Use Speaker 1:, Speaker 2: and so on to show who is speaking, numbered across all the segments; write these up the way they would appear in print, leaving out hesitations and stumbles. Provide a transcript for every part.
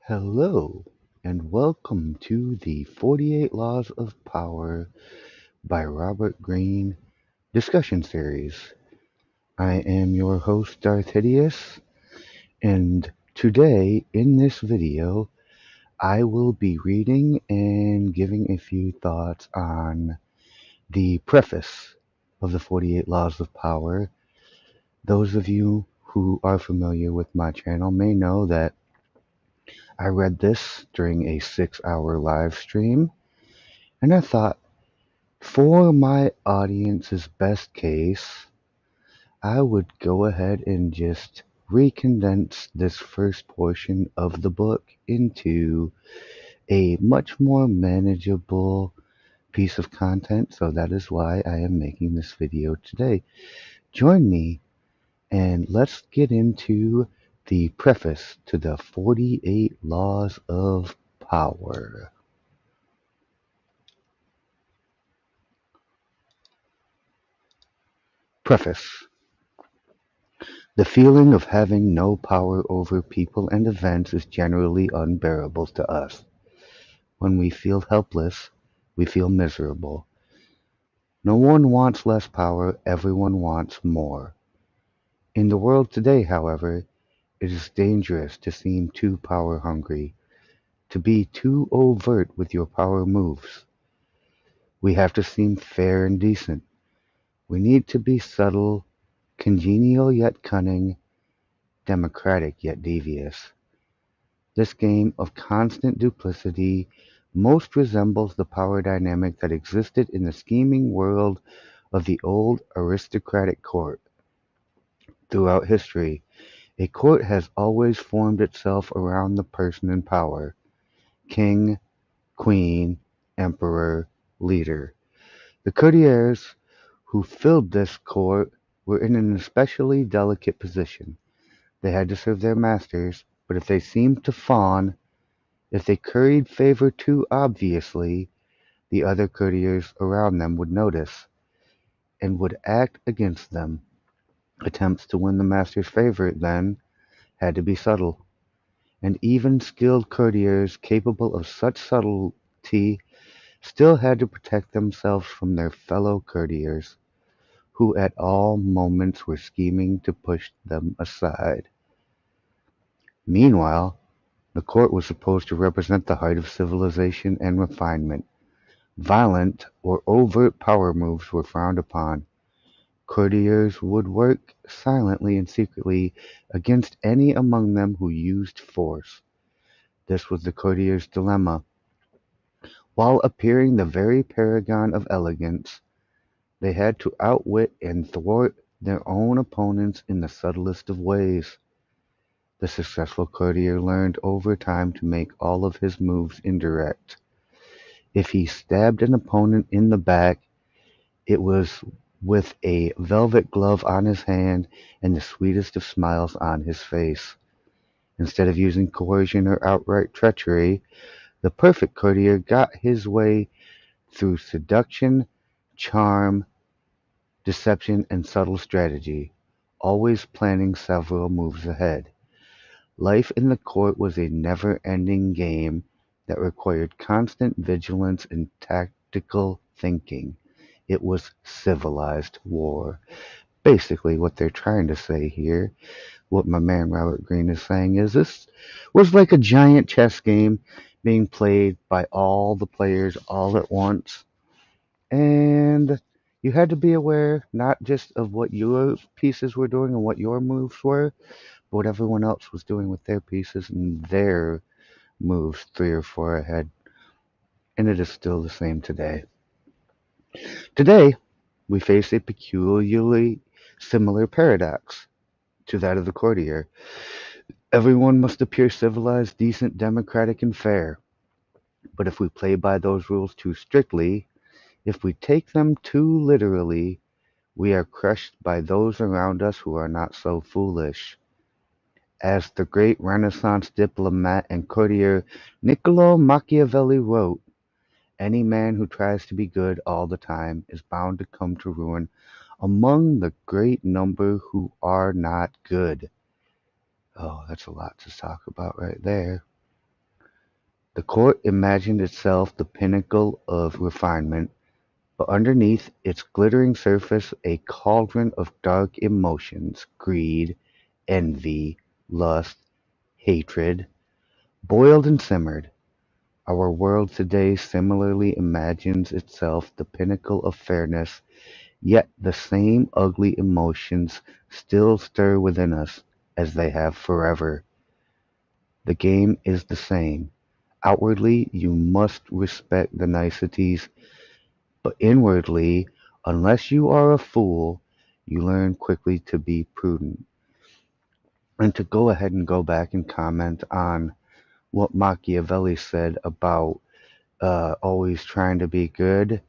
Speaker 1: Hello, and welcome to the 48 Laws of Power by Robert Greene discussion series. I am your host, Darth Hideous, and today in this video, I will be reading and giving a few thoughts on the preface of the 48 Laws of Power. Those of you who are familiar with my channel may know that I read this during a 6-hour live stream, and I thought, for my audience's best case, I would go ahead and just recondense this first portion of the book into a much more manageable piece of content, so that is why I am making this video today. Join me and let's get into the preface to the 48 Laws of Power. Preface. The feeling of having no power over people and events is generally unbearable to us. When we feel helpless, we feel miserable. No one wants less power, everyone wants more. In the world today, however, it is dangerous to seem too power-hungry, to be too overt with your power moves. We have to seem fair and decent. We need to be subtle, congenial yet cunning, democratic yet devious. This game of constant duplicity most resembles the power dynamic that existed in the scheming world of the old aristocratic court. Throughout history, a court has always formed itself around the person in power: king, queen, emperor, leader. The courtiers who filled this court were in an especially delicate position. They had to serve their masters, but if they seemed to fawn, if they curried favor too obviously, the other courtiers around them would notice, and would act against them. Attempts to win the master's favor, then, had to be subtle, and even skilled courtiers capable of such subtlety still had to protect themselves from their fellow courtiers, who at all moments were scheming to push them aside. Meanwhile, the court was supposed to represent the height of civilization and refinement. Violent or overt power moves were frowned upon. Courtiers would work silently and secretly against any among them who used force. This was the courtier's dilemma. While appearing the very paragon of elegance, they had to outwit and thwart their own opponents in the subtlest of ways. The successful courtier learned over time to make all of his moves indirect. If he stabbed an opponent in the back, it was with a velvet glove on his hand and the sweetest of smiles on his face. Instead of using coercion or outright treachery, the perfect courtier got his way through seduction, charm, deception, and subtle strategy, always planning several moves ahead. Life in the court was a never-ending game that required constant vigilance and tactical thinking. It was civilized war. Basically, what they're trying to say here, what my man Robert Greene is saying, is this was like a giant chess game being played by all the players all at once. And you had to be aware not just of what your pieces were doing and what your moves were, but what everyone else was doing with their pieces and their moves 3 or 4 ahead. And it is still the same today. Today, we face a peculiarly similar paradox to that of the courtier. Everyone must appear civilized, decent, democratic, and fair. But if we play by those rules too strictly, if we take them too literally, we are crushed by those around us who are not so foolish. As the great Renaissance diplomat and courtier Niccolo Machiavelli wrote, any man who tries to be good all the time is bound to come to ruin among the great number who are not good. Oh, that's a lot to talk about right there. The court imagined itself the pinnacle of refinement, but underneath its glittering surface a cauldron of dark emotions, greed, envy, lust, hatred, boiled and simmered. Our world today similarly imagines itself the pinnacle of fairness, yet the same ugly emotions still stir within us, as they have forever. The game is the same. Outwardly you must respect the niceties, but inwardly, unless you are a fool, you learn quickly to be prudent. And to go ahead and go back and comment on what Machiavelli said about always trying to be good.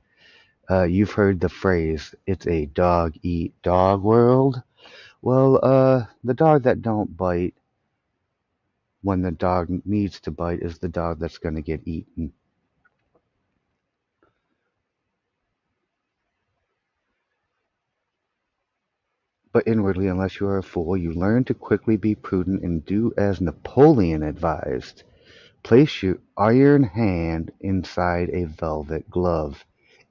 Speaker 1: You've heard the phrase, it's a dog eat dog world. Well, the dog that don't bite when the dog needs to bite is the dog that's going to get eaten. But inwardly, unless you are a fool, you learn to quickly be prudent and do as Napoleon advised. Place your iron hand inside a velvet glove.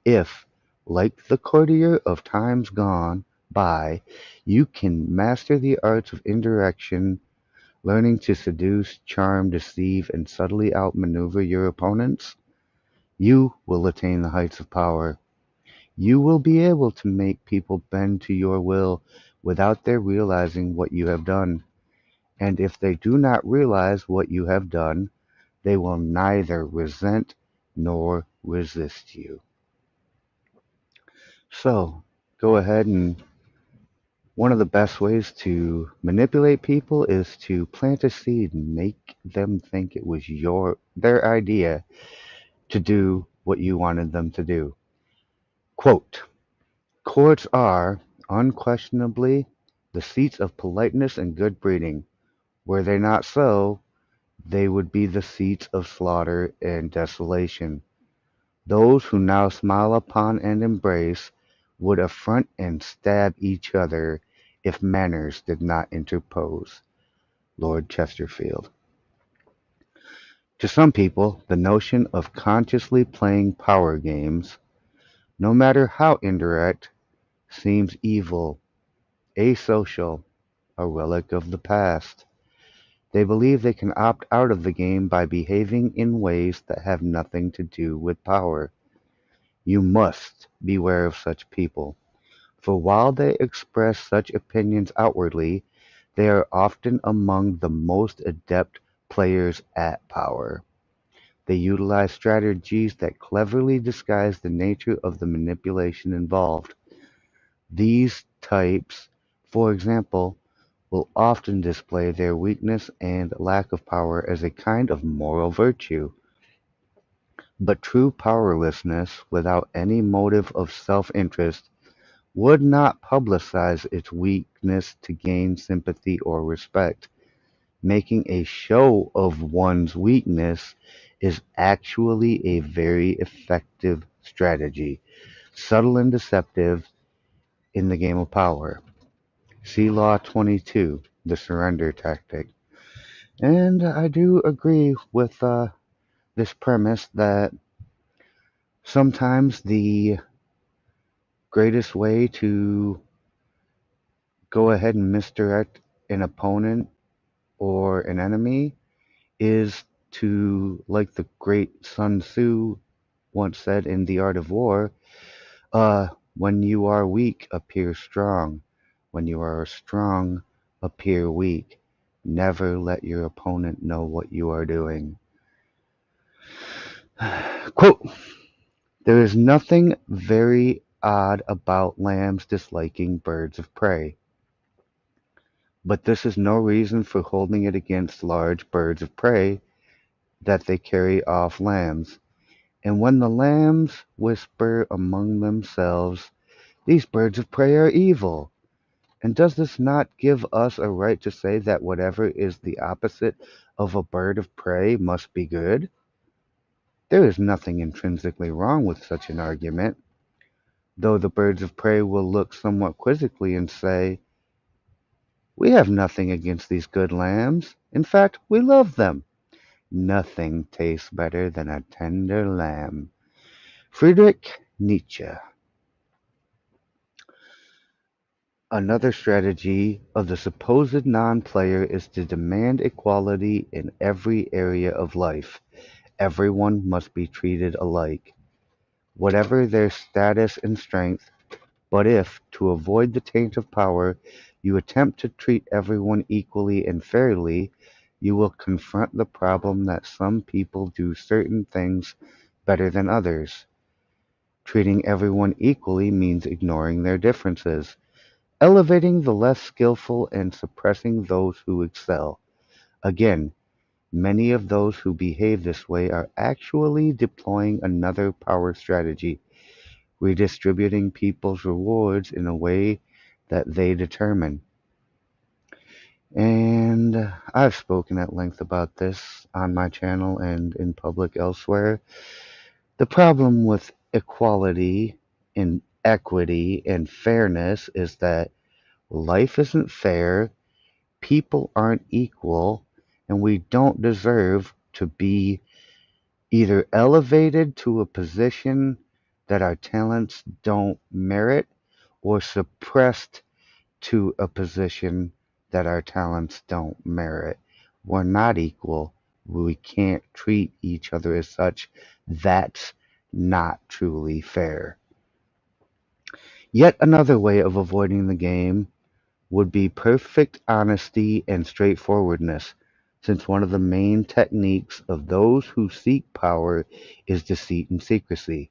Speaker 1: If, like the courtier of times gone by, you can master the arts of indirection, learning to seduce, charm, deceive, and subtly outmaneuver your opponents, you will attain the heights of power. You will be able to make people bend to your will without their realizing what you have done. And if they do not realize what you have done, they will neither resent nor resist you. So, go ahead and one of the best ways to manipulate people is to plant a seed and make them think it was their idea to do what you wanted them to do. Quote, courts are, unquestionably, the seats of politeness and good breeding. Were they not so, they would be the seats of slaughter and desolation. Those who now smile upon and embrace would affront and stab each other if manners did not interpose. Lord Chesterfield. To some people, the notion of consciously playing power games, no matter how indirect, seems evil, asocial, a relic of the past. They believe they can opt out of the game by behaving in ways that have nothing to do with power. You must beware of such people, for while they express such opinions outwardly, they are often among the most adept players at power. They utilize strategies that cleverly disguise the nature of the manipulation involved. These types, for example, will often display their weakness and lack of power as a kind of moral virtue. But true powerlessness, without any motive of self-interest, would not publicize its weakness to gain sympathy or respect. Making a show of one's weakness is actually a very effective strategy, subtle and deceptive in the game of power. See Law 22, the surrender tactic. And I do agree with this premise that sometimes the greatest way to go ahead and misdirect an opponent or an enemy is to, like the great Sun Tzu once said in The Art of War, when you are weak, appear strong. When you are strong, appear weak. Never let your opponent know what you are doing. Quote, there is nothing very odd about lambs disliking birds of prey, but this is no reason for holding it against large birds of prey that they carry off lambs. And when the lambs whisper among themselves, these birds of prey are evil. And does this not give us a right to say that whatever is the opposite of a bird of prey must be good? There is nothing intrinsically wrong with such an argument, though the birds of prey will look somewhat quizzically and say, we have nothing against these good lambs. In fact, we love them. Nothing tastes better than a tender lamb. Friedrich Nietzsche. Another strategy of the supposed non-player is to demand equality in every area of life. Everyone must be treated alike, whatever their status and strength. But if, to avoid the taint of power, you attempt to treat everyone equally and fairly, you will confront the problem that some people do certain things better than others. Treating everyone equally means ignoring their differences, elevating the less skillful and suppressing those who excel. Again, many of those who behave this way are actually deploying another power strategy, redistributing people's rewards in a way that they determine. And I've spoken at length about this on my channel and in public elsewhere. The problem with equality and equity and fairness is that life isn't fair, people aren't equal, and we don't deserve to be either elevated to a position that our talents don't merit or suppressed to a position that our talents don't merit. We're not equal. We can't treat each other as such. That's not truly fair. Yet another way of avoiding the game would be perfect honesty and straightforwardness, since one of the main techniques of those who seek power is deceit and secrecy.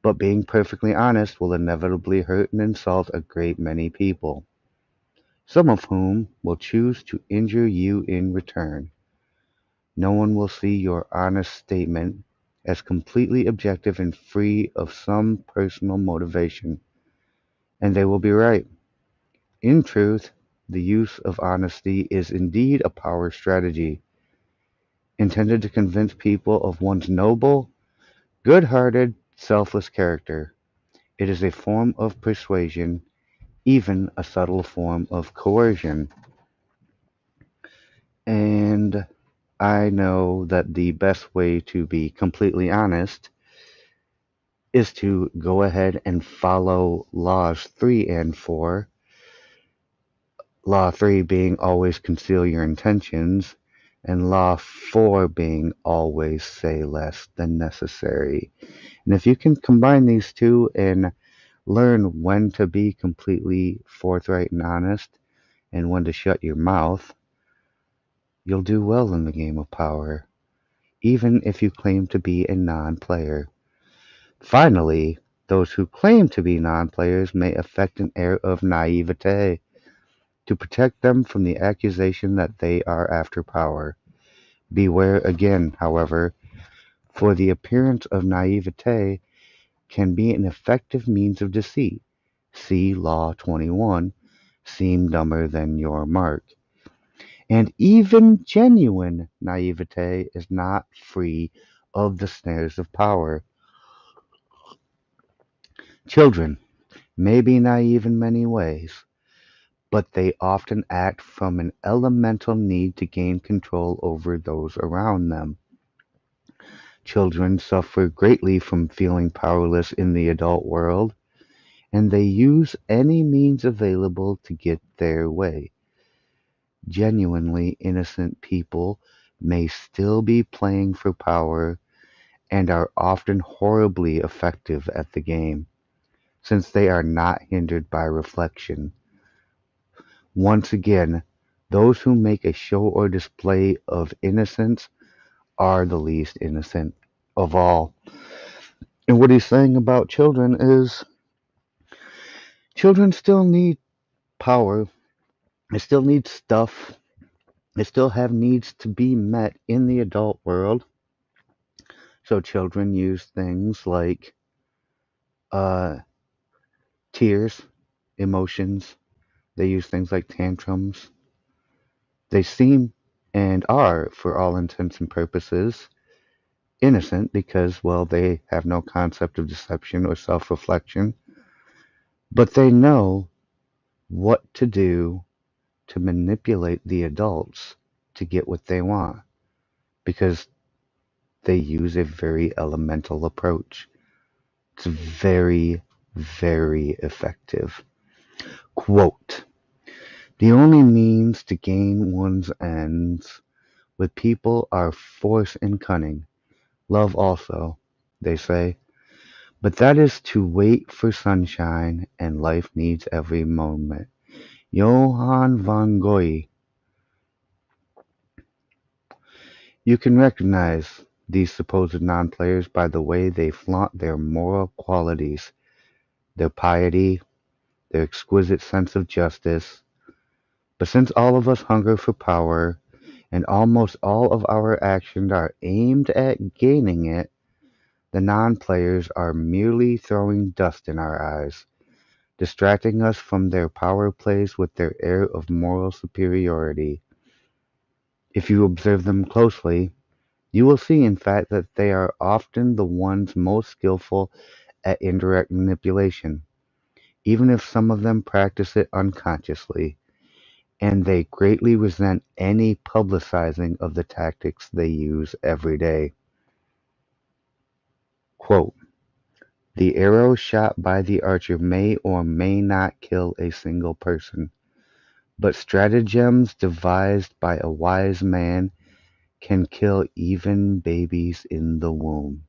Speaker 1: But being perfectly honest will inevitably hurt and insult a great many people, some of whom will choose to injure you in return. No one will see your honest statement as completely objective and free of some personal motivation, and they will be right. In truth, the use of honesty is indeed a power strategy, intended to convince people of one's noble, good-hearted, selfless character. It is a form of persuasion, even a subtle form of coercion. And I know that the best way to be completely honest is to go ahead and follow laws 3 and 4. Law 3 being always conceal your intentions, and Law 4 being always say less than necessary. And if you can combine these two and learn when to be completely forthright and honest and when to shut your mouth, you'll do well in the game of power, even if you claim to be a non-player. Finally, those who claim to be non-players may affect an air of naivete to protect them from the accusation that they are after power. Beware again, however, for the appearance of naivete can be an effective means of deceit. See Law 21, seem dumber than your mark. And even genuine naivete is not free of the snares of power. Children may be naive in many ways, but they often act from an elemental need to gain control over those around them. Children suffer greatly from feeling powerless in the adult world, and they use any means available to get their way. Genuinely innocent people may still be playing for power and are often horribly effective at the game, since they are not hindered by reflection. Once again, those who make a show or display of innocence are the least innocent of all. And what he's saying about children is children still need power, they still need stuff, they still have needs to be met in the adult world. So children use things like uh, tears, emotions, they use things like tantrums. They seem and are, for all intents and purposes, innocent because, well, they have no concept of deception or self-reflection, but they know what to do to manipulate the adults to get what they want. because they use a very elemental approach. It's very, very effective. Quote, "The only means to gain one's ends with people are force and cunning, love also, they say, but that is to wait for sunshine, and life needs every moment." Johann von Goethe. You can recognize these supposed non-players by the way they flaunt their moral qualities, their piety, their exquisite sense of justice. But since all of us hunger for power, and almost all of our actions are aimed at gaining it, the non-players are merely throwing dust in our eyes, distracting us from their power plays with their air of moral superiority. If you observe them closely, you will see in fact that they are often the ones most skillful at indirect manipulation, even if some of them practice it unconsciously, and they greatly resent any publicizing of the tactics they use every day. Quote, "The arrow shot by the archer may or may not kill a single person, but stratagems devised by a wise man can kill even babies in the womb."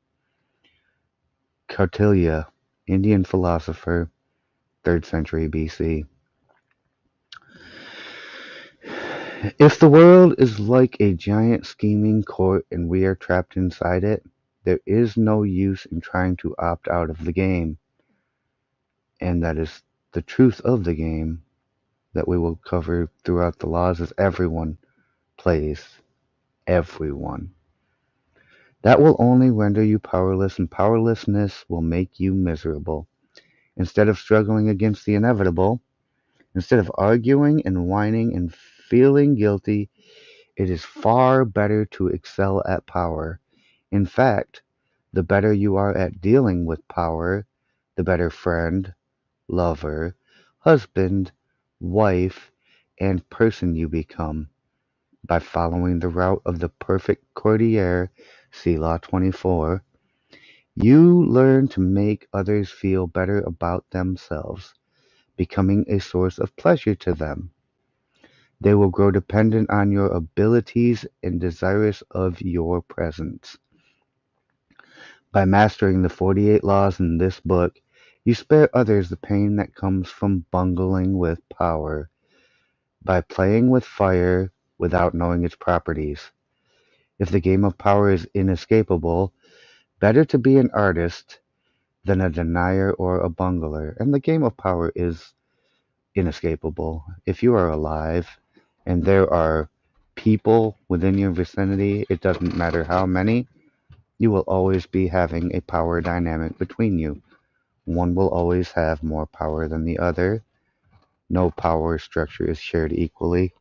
Speaker 1: Kautilya, Indian philosopher, 3rd century BC. If the world is like a giant scheming court and we are trapped inside it, there is no use in trying to opt out of the game. And that is the truth of the game that we will cover throughout the laws is everyone plays. Everyone. That will only render you powerless, and powerlessness will make you miserable. Instead of struggling against the inevitable, instead of arguing and whining and feeling guilty, it is far better to excel at power. In fact, the better you are at dealing with power, the better friend, lover, husband, wife, and person you become. By following the route of the perfect courtier, see Law 24, you learn to make others feel better about themselves, becoming a source of pleasure to them. They will grow dependent on your abilities and desirous of your presence. By mastering the 48 laws in this book, you spare others the pain that comes from bungling with power. By playing with fire without knowing its properties. If the game of power is inescapable, better to be an artist than a denier or a bungler. And the game of power is inescapable. If you are alive and there are people within your vicinity, it doesn't matter how many, you will always be having a power dynamic between you. One will always have more power than the other. No power structure is shared equally.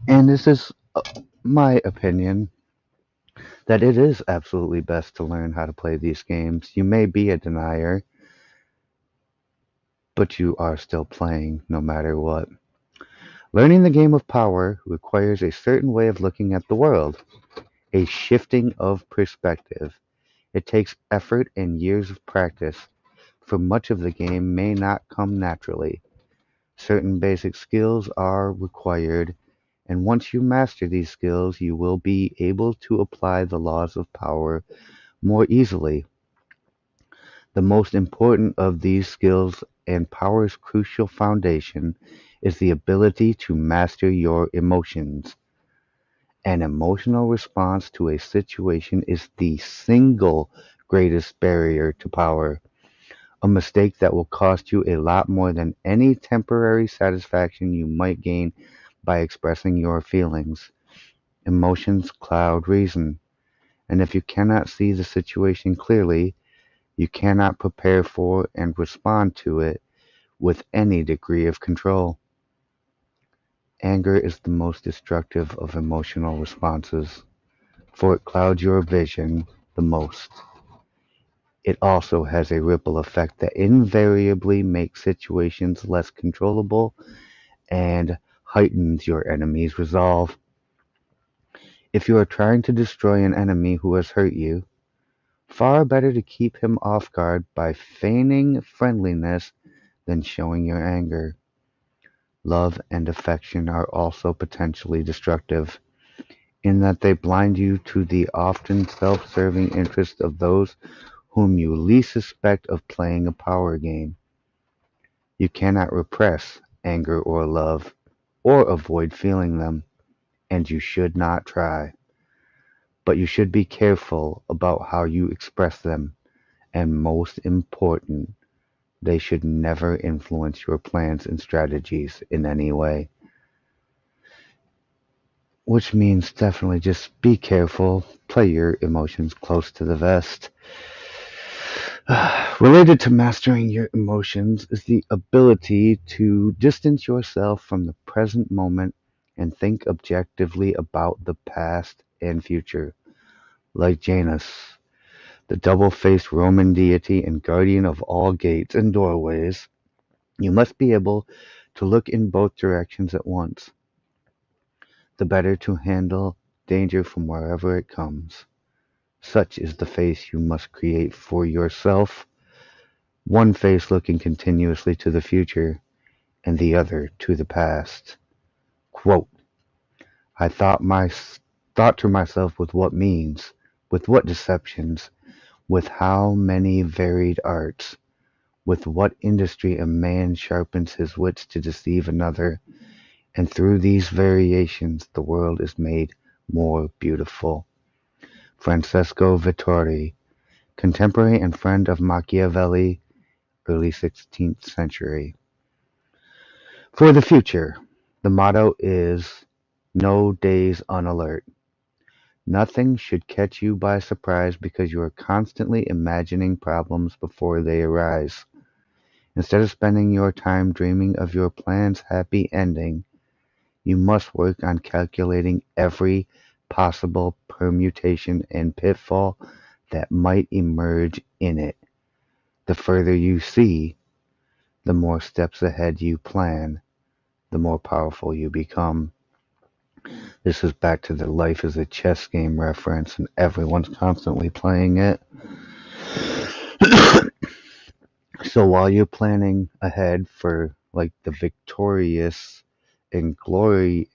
Speaker 1: And this is my opinion that it is absolutely best to learn how to play these games. You may be a denier, but you are still playing no matter what. Learning the game of power requires a certain way of looking at the world, a shifting of perspective. It takes effort and years of practice, for much of the game may not come naturally. Certain basic skills are required, and once you master these skills, you will be able to apply the laws of power more easily. The most important of these skills and power's crucial foundation is the ability to master your emotions. An emotional response to a situation is the single greatest barrier to power, a mistake that will cost you a lot more than any temporary satisfaction you might gain by expressing your feelings. Emotions cloud reason, and if you cannot see the situation clearly, you cannot prepare for and respond to it with any degree of control. Anger is the most destructive of emotional responses, for it clouds your vision the most. It also has a ripple effect that invariably makes situations less controllable and heightens your enemy's resolve. If you are trying to destroy an enemy who has hurt you, far better to keep him off guard by feigning friendliness than showing your anger. Love and affection are also potentially destructive, in that they blind you to the often self-serving interests of those whom you least suspect of playing a power game. You cannot repress anger or love, or avoid feeling them, and you should not try. But you should be careful about how you express them, and most important, they should never influence your plans and strategies in any way. Which means definitely just be careful, play your emotions close to the vest. Related to mastering your emotions is the ability to distance yourself from the present moment and think objectively about the past and future. Like Janus, the double-faced Roman deity and guardian of all gates and doorways, you must be able to look in both directions at once, the better to handle danger from wherever it comes. Such is the face you must create for yourself, one face looking continuously to the future, and the other to the past. Quote, I thought to myself with what means, with what deceptions, with how many varied arts, with what industry a man sharpens his wits to deceive another, and through these variations the world is made more beautiful. Francesco Vittori, contemporary and friend of Machiavelli, early 16th century. For the future, the motto is "No days on alert". Nothing should catch you by surprise because you are constantly imagining problems before they arise. Instead of spending your time dreaming of your plan's happy ending, you must work on calculating every possible permutation and pitfall that might emerge in it. The further you see, the more steps ahead you plan, the more powerful you become. This is back to the life is a chess game reference, and everyone's constantly playing it. So while you're planning ahead for like the victorious and glory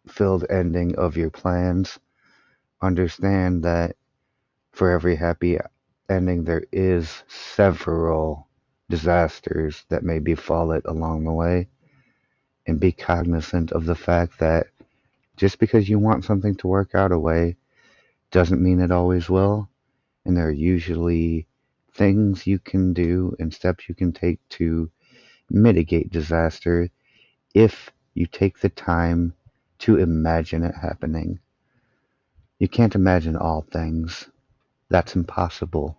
Speaker 1: filled ending of your plans, understand that for every happy ending there is several disasters that may befall it along the way. And be cognizant of the fact that just because you want something to work out a way doesn't mean it always will. And there are usually things you can do and steps you can take to mitigate disaster if you take the time to imagine it happening. You can't imagine all things. That's impossible.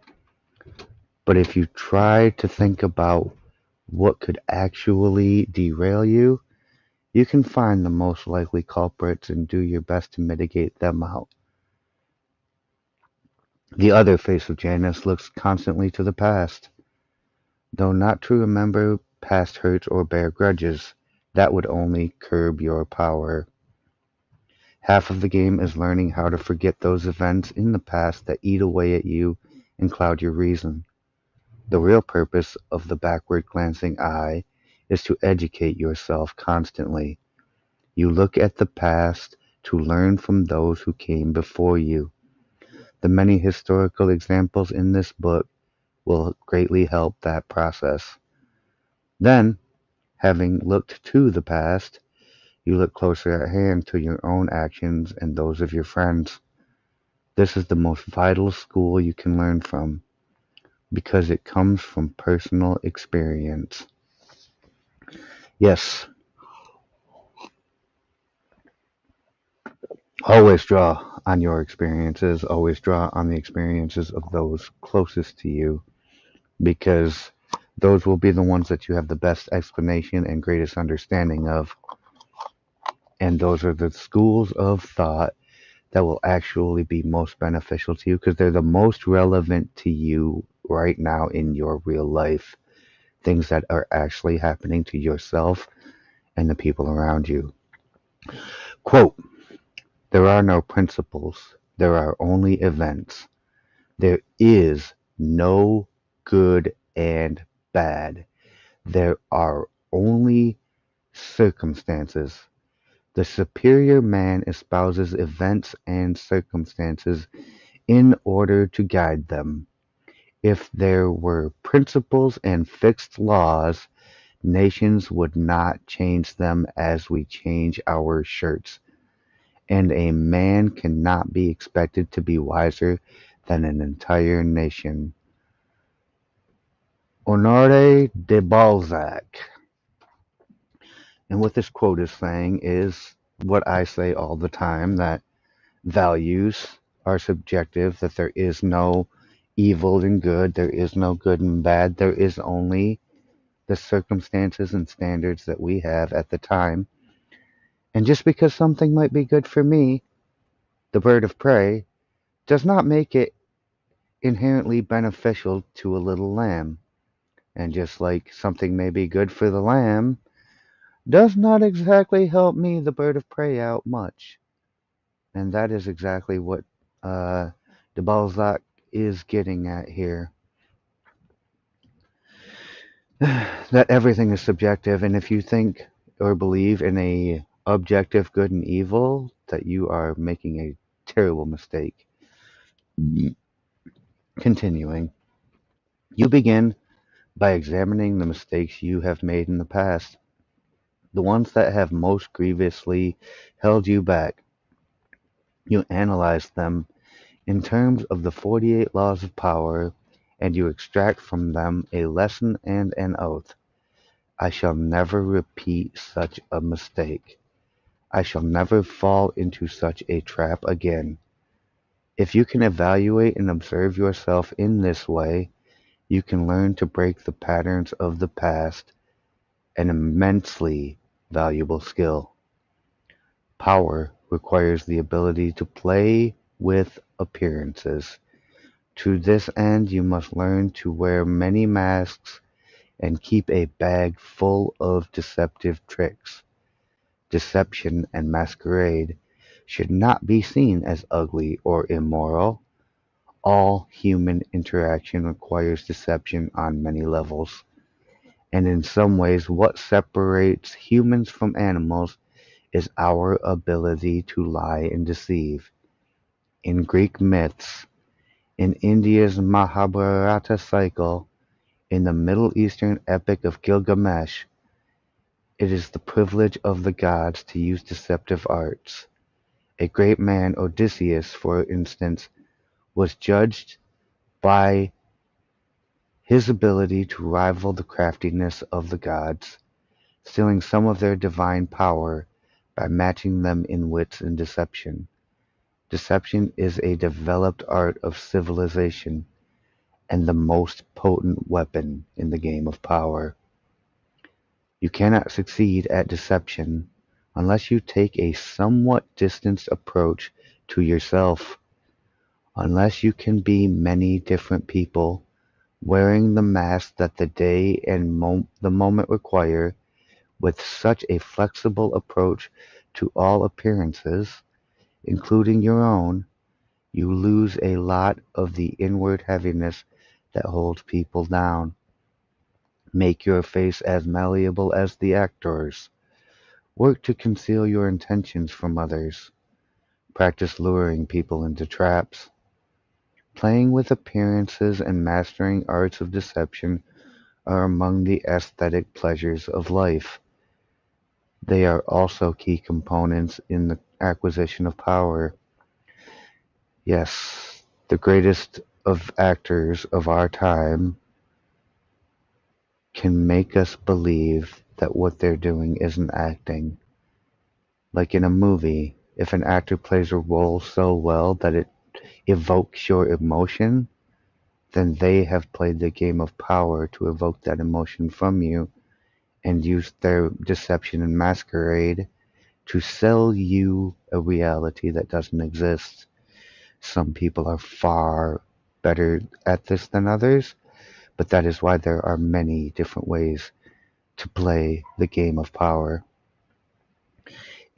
Speaker 1: But if you try to think about what could actually derail you, you can find the most likely culprits and do your best to mitigate them out. The other face of Janus looks constantly to the past, though not to remember past hurts or bear grudges. That would only curb your power. Half of the game is learning how to forget those events in the past that eat away at you and cloud your reason. The real purpose of the backward-glancing eye is to educate yourself constantly. You look at the past to learn from those who came before you. The many historical examples in this book will greatly help that process. Then, having looked to the past, you look closer at hand to your own actions and those of your friends. This is the most vital school you can learn from, because it comes from personal experience. Yes, always draw on your experiences, always draw on the experiences of those closest to you, because those will be the ones that you have the best explanation and greatest understanding of. And those are the schools of thought that will actually be most beneficial to you because they're the most relevant to you right now in your real life. Things that are actually happening to yourself and the people around you. Quote, there are no principles, there are only events. There is no good and bad. There are only circumstances. The superior man espouses events and circumstances in order to guide them. If there were principles and fixed laws, nations would not change them as we change our shirts, and a man cannot be expected to be wiser than an entire nation. Honoré de Balzac. And what this quote is saying is what I say all the time, that values are subjective, that there is no evil and good, there is no good and bad, there is only the circumstances and standards that we have at the time. And just because something might be good for me, the bird of prey, does not make it inherently beneficial to a little lamb. And just like something may be good for the lamb, does not exactly help me, the bird of prey, out much. And that is exactly what uh, de Balzac is getting at here. That everything is subjective, and if you think or believe in a objective good and evil, that you are making a terrible mistake. Continuing, you begin by examining the mistakes you have made in the past, the ones that have most grievously held you back. You analyze them in terms of the 48 laws of power, and you extract from them a lesson and an oath. I shall never repeat such a mistake. I shall never fall into such a trap again. If you can evaluate and observe yourself in this way, you can learn to break the patterns of the past, an immensely valuable skill. Power requires the ability to play with appearances. To this end, you must learn to wear many masks and keep a bag full of deceptive tricks. Deception and masquerade should not be seen as ugly or immoral. All human interaction requires deception on many levels, and in some ways what separates humans from animals is our ability to lie and deceive. In Greek myths, in India's Mahabharata cycle, in the Middle Eastern epic of Gilgamesh, it is the privilege of the gods to use deceptive arts. A great man, Odysseus, for instance, was judged by his ability to rival the craftiness of the gods, stealing some of their divine power by matching them in wits and deception. Deception is a developed art of civilization, and the most potent weapon in the game of power. You cannot succeed at deception unless you take a somewhat distanced approach to yourself, unless you can be many different people, wearing the mask that the day and the moment require, with such a flexible approach to all appearances, including your own, you lose a lot of the inward heaviness that holds people down. Make your face as malleable as the actor's. Work to conceal your intentions from others. Practice luring people into traps. Playing with appearances and mastering arts of deception are among the aesthetic pleasures of life. They are also key components in the acquisition of power. Yes, the greatest of actors of our time can make us believe that what they're doing isn't acting. Like in a movie, if an actor plays a role so well that it evokes your emotion, then they have played the game of power to evoke that emotion from you and use their deception and masquerade to sell you a reality that doesn't exist. Some people are far better at this than others, but that is why there are many different ways to play the game of power.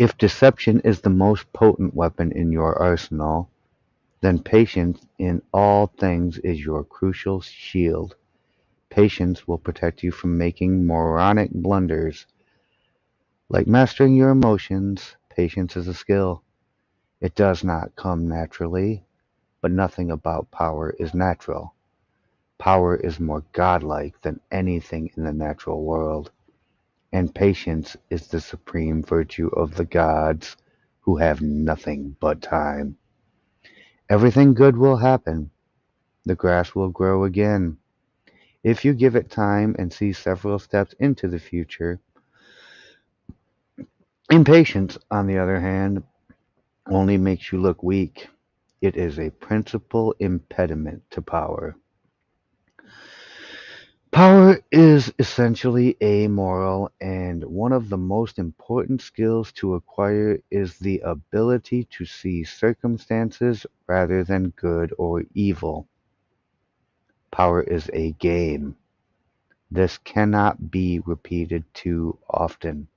Speaker 1: If deception is the most potent weapon in your arsenal, then patience in all things is your crucial shield. Patience will protect you from making moronic blunders. Like mastering your emotions, patience is a skill. It does not come naturally, but nothing about power is natural. Power is more godlike than anything in the natural world, and patience is the supreme virtue of the gods who have nothing but time. Everything good will happen. The grass will grow again. If you give it time and see several steps into the future. Impatience, on the other hand, only makes you look weak. It is a principal impediment to power. Power is essentially amoral, and one of the most important skills to acquire is the ability to see circumstances rather than good or evil. Power is a game. This cannot be repeated too often.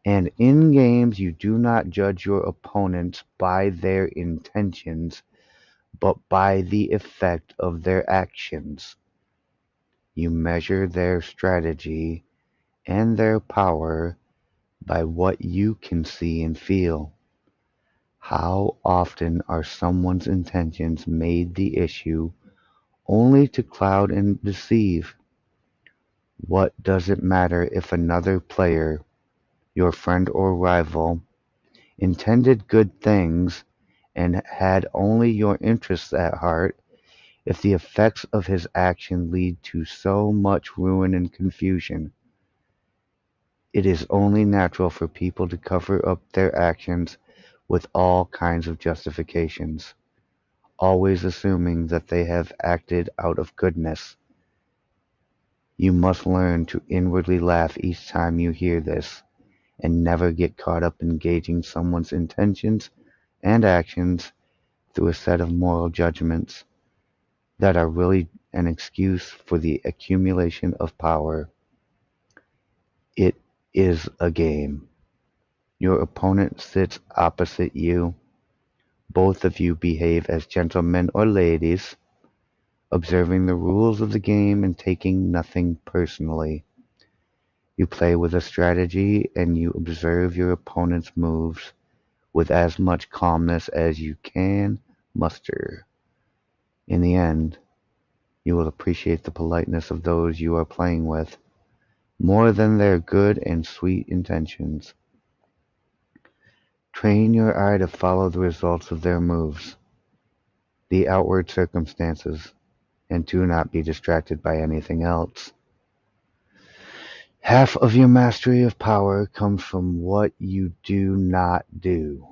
Speaker 1: And in games you do not judge your opponents by their intentions, but by the effect of their actions. You measure their strategy and their power by what you can see and feel. How often are someone's intentions made the issue only to cloud and deceive? What does it matter if another player, your friend or rival, intended good things and had only your interests at heart, if the effects of his action lead to so much ruin and confusion? It is only natural for people to cover up their actions with all kinds of justifications, always assuming that they have acted out of goodness. You must learn to inwardly laugh each time you hear this, and never get caught up in gauging someone's intentions and actions through a set of moral judgments that are really an excuse for the accumulation of power. It is a game. Your opponent sits opposite you. Both of you behave as gentlemen or ladies, observing the rules of the game and taking nothing personally. You play with a strategy and you observe your opponent's moves with as much calmness as you can muster. In the end, you will appreciate the politeness of those you are playing with, more than their good and sweet intentions. Train your eye to follow the results of their moves, the outward circumstances, and do not be distracted by anything else. Half of your mastery of power comes from what you do not do,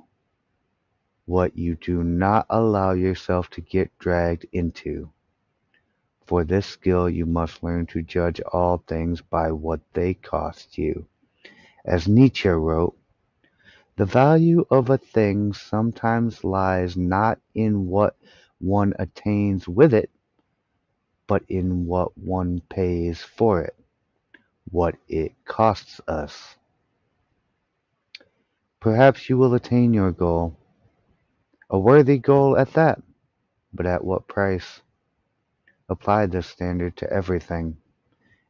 Speaker 1: what you do not allow yourself to get dragged into. For this skill you must learn to judge all things by what they cost you. As Nietzsche wrote, the value of a thing sometimes lies not in what one attains with it, but in what one pays for it, what it costs us. Perhaps you will attain your goal, a worthy goal at that, but at what price? Apply this standard to everything,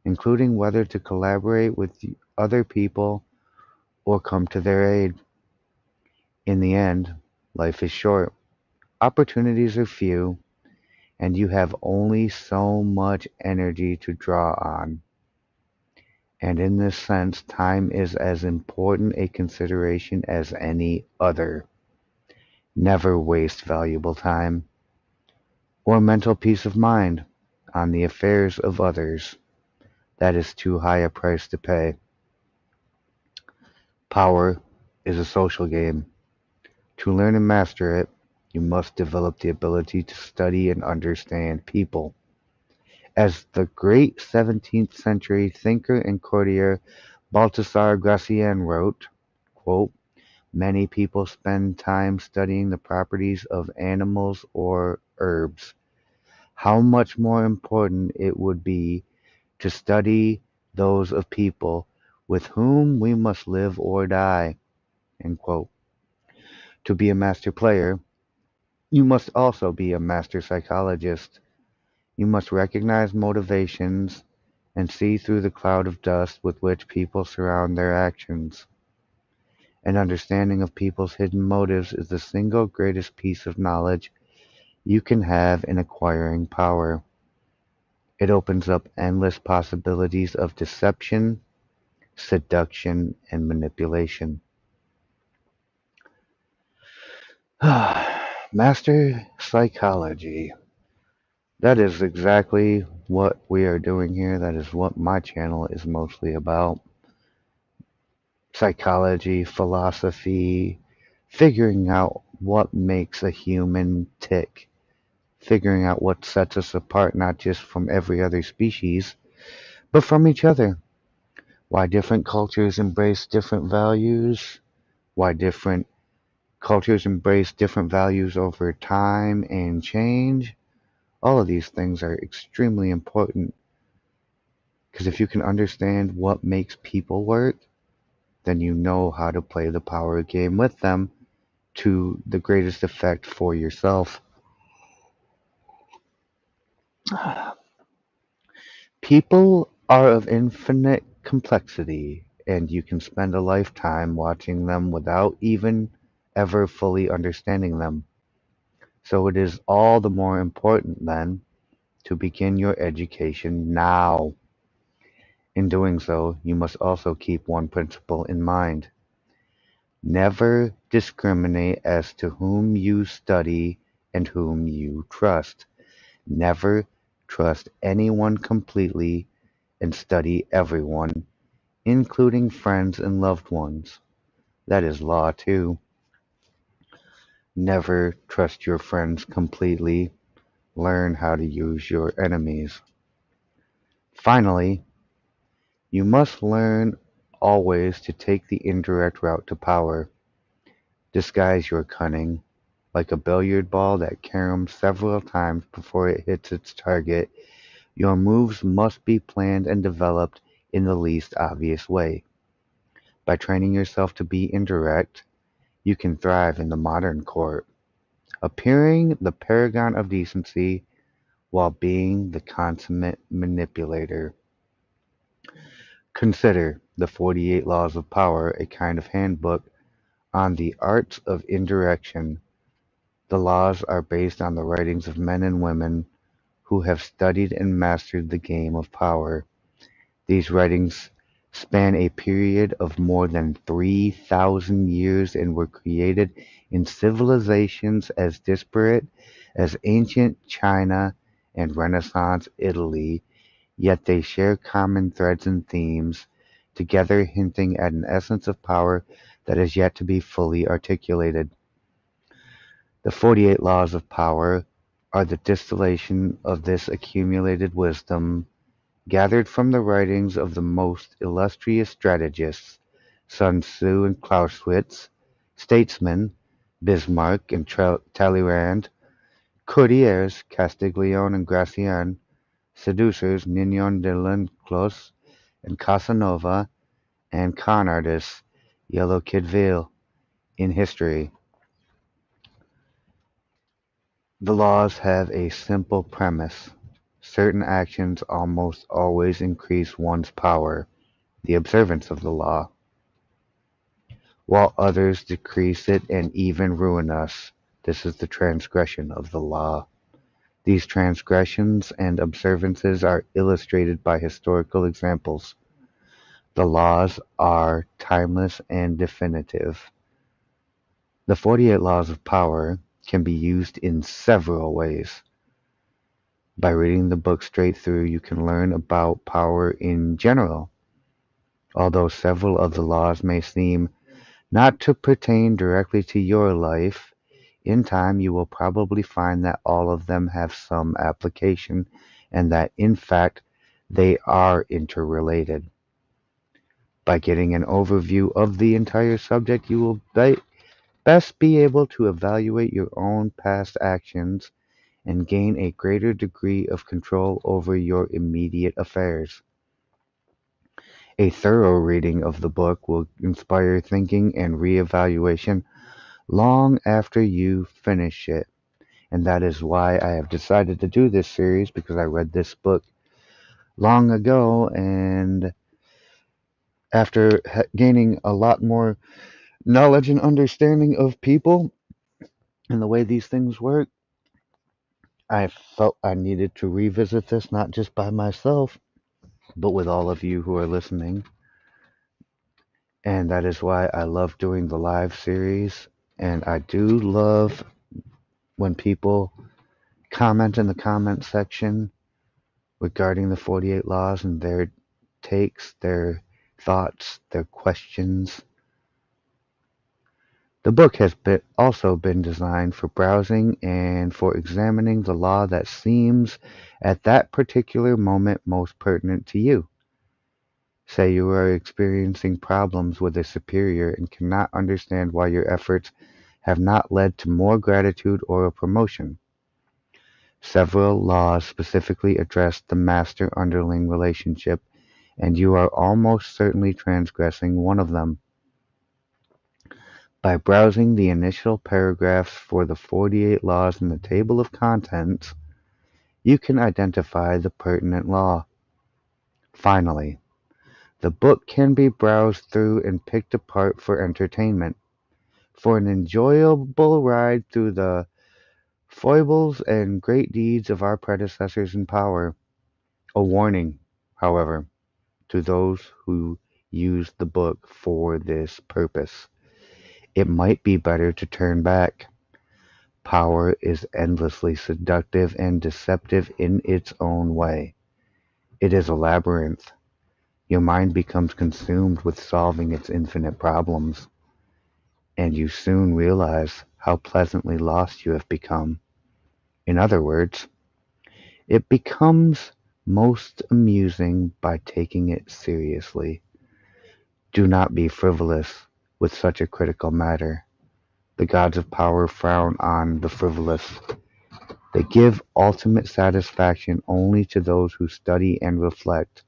Speaker 1: including whether to collaborate with other people or come to their aid. In the end, life is short, opportunities are few, and you have only so much energy to draw on. And in this sense, time is as important a consideration as any other. Never waste valuable time or mental peace of mind on the affairs of others. That is too high a price to pay. Power is a social game. To learn and master it, you must develop the ability to study and understand people. As the great 17th century thinker and courtier Balthasar Gracian wrote, quote, many people spend time studying the properties of animals or herbs. How much more important it would be to study those of people with whom we must live or die. End quote. To be a master player, you must also be a master psychologist. You must recognize motivations and see through the cloud of dust with which people surround their actions. An understanding of people's hidden motives is the single greatest piece of knowledge you can have in acquiring power. It opens up endless possibilities of deception, seduction, and manipulation. Master psychology. That is exactly what we are doing here. That is what my channel is mostly about. Psychology, philosophy, figuring out what makes a human tick, figuring out what sets us apart not just from every other species, but from each other. Why different cultures embrace different values, why different cultures embrace different values over time and change. All of these things are extremely important because if you can understand what makes people work, then you know how to play the power game with them to the greatest effect for yourself. People are of infinite complexity, and you can spend a lifetime watching them without even ever fully understanding them. So it is all the more important, then, to begin your education now. In doing so, you must also keep one principle in mind. Never discriminate as to whom you study and whom you trust. Never trust anyone completely and study everyone, including friends and loved ones. That is law too. Never trust your friends completely. Learn how to use your enemies. Finally, you must learn always to take the indirect route to power. Disguise your cunning. Like a billiard ball that caroms several times before it hits its target, your moves must be planned and developed in the least obvious way. By training yourself to be indirect, you can thrive in the modern court, appearing the paragon of decency while being the consummate manipulator. Consider the 48 Laws of Power a kind of handbook on the arts of indirection. The laws are based on the writings of men and women who have studied and mastered the game of power. These writings span a period of more than 3,000 years and were created in civilizations as disparate as ancient China and Renaissance Italy, yet they share common threads and themes, together hinting at an essence of power that has yet to be fully articulated. The 48 Laws of Power are the distillation of this accumulated wisdom, gathered from the writings of the most illustrious strategists, Sun Tzu and Clausewitz, statesmen, Bismarck and Talleyrand, courtiers, Castiglione and Gracian, seducers, Ninon de l'Enclos and Casanova, and con artists, Yellow Kid Veil. In history, the laws have a simple premise: certain actions almost always increase one's power, the observance of the law, while others decrease it and even ruin us. This is the transgression of the law. These transgressions and observances are illustrated by historical examples. The laws are timeless and definitive. The 48 Laws of Power can be used in several ways. By reading the book straight through, you can learn about power in general. Although several of the laws may seem not to pertain directly to your life, in time you will probably find that all of them have some application and that in fact they are interrelated. By getting an overview of the entire subject, you will best be able to evaluate your own past actions and gain a greater degree of control over your immediate affairs. A thorough reading of the book will inspire thinking and reevaluation long after you finish it. And that is why I have decided to do this series, because I read this book long ago, and after gaining a lot more knowledge and understanding of people and the way these things work, I felt I needed to revisit this, not just by myself, but with all of you who are listening. And that is why I love doing the live series. And I do love when people comment in the comment section regarding the 48 Laws and their takes, their thoughts, their questions. The book has also been designed for browsing and for examining the law that seems at that particular moment most pertinent to you. Say you are experiencing problems with a superior and cannot understand why your efforts have not led to more gratitude or a promotion. Several laws specifically address the master-underling relationship, and you are almost certainly transgressing one of them. By browsing the initial paragraphs for the 48 laws in the table of contents, you can identify the pertinent law. Finally, the book can be browsed through and picked apart for entertainment, for an enjoyable ride through the foibles and great deeds of our predecessors in power. A warning, however, to those who use the book for this purpose. It might be better to turn back. Power is endlessly seductive and deceptive in its own way. It is a labyrinth. Your mind becomes consumed with solving its infinite problems, and you soon realize how pleasantly lost you have become. In other words, it becomes most amusing by taking it seriously. Do not be frivolous with such a critical matter. The gods of power frown on the frivolous. They give ultimate satisfaction only to those who study and reflect,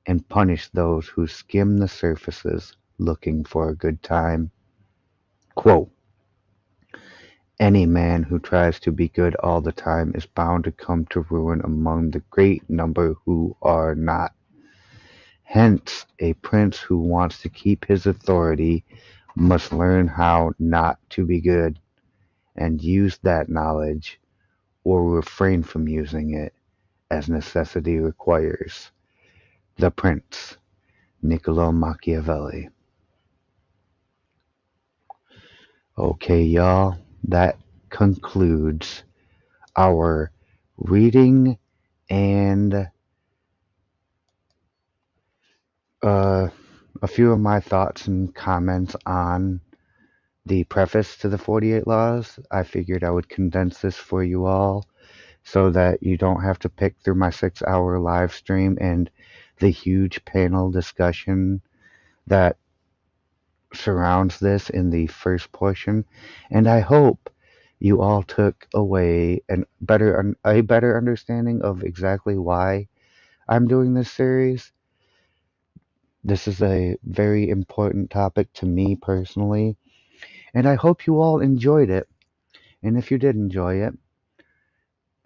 Speaker 1: and punish those who skim the surfaces looking for a good time. Quote, any man who tries to be good all the time is bound to come to ruin among the great number who are not. Hence, a prince who wants to keep his authority must learn how not to be good, and use that knowledge, or refrain from using it, as necessity requires. The Prince, Niccolo Machiavelli. Okay, y'all, that concludes our reading and a few of my thoughts and comments on the preface to the 48 Laws. I figured I would condense this for you all so that you don't have to pick through my 6-hour live stream and the huge panel discussion that surrounds this in the first portion. And I hope you all took away a better understanding of exactly why I'm doing this series. This is a very important topic to me personally, and I hope you all enjoyed it. And if you did enjoy it,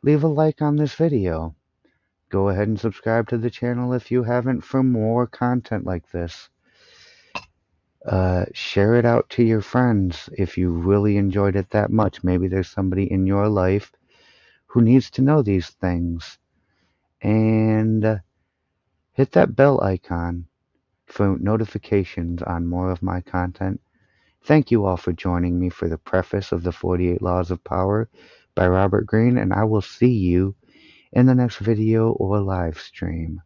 Speaker 1: leave a like on this video. Go ahead and subscribe to the channel if you haven't for more content like this. Share it out to your friends if you really enjoyed it that much. Maybe there's somebody in your life who needs to know these things. And hit that bell icon for notifications on more of my content. Thank you all for joining me for the preface of the 48 Laws of Power by Robert Greene, and I will see you in the next video or live stream.